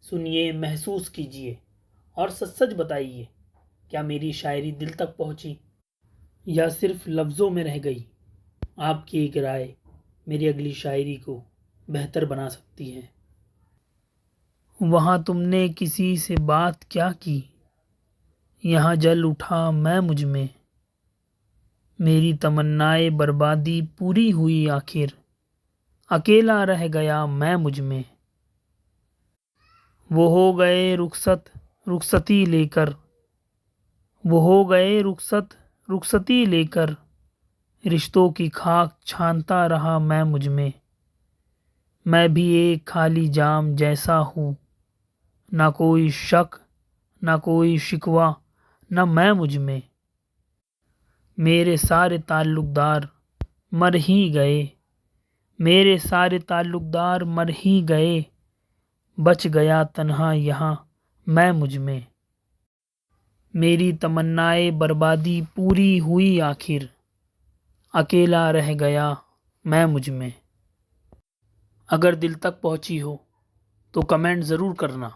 सुनिए, महसूस कीजिए और सच सच बताइए, क्या मेरी शायरी दिल तक पहुंची या सिर्फ लफ्ज़ों में रह गई। आपकी एक राय मेरी अगली शायरी को बेहतर बना सकती है। वहाँ तुमने किसी से बात क्या की, यहाँ जल उठा मैं मुझ में। मेरी तमन्नाए बर्बादी पूरी हुई आखिर, अकेला रह गया मैं मुझ में। वो हो गए रुखसत रुखसती लेकर, वो हो गए रुखसत रुखसती लेकर। रिश्तों की खाक छानता रहा मैं मुझ में। मैं भी एक खाली जाम जैसा हूँ, ना कोई शक ना कोई शिकवा, न मैं मुझ में। मेरे सारे ताल्लुकदार मर ही गए, मेरे सारे ताल्लुकदार मर ही गए। बच गया तन्हा यहाँ मैं मुझ में। मेरी तमन्नाए बर्बादी पूरी हुई आखिर, अकेला रह गया मैं मुझ में। अगर दिल तक पहुंची हो तो कमेंट ज़रूर करना।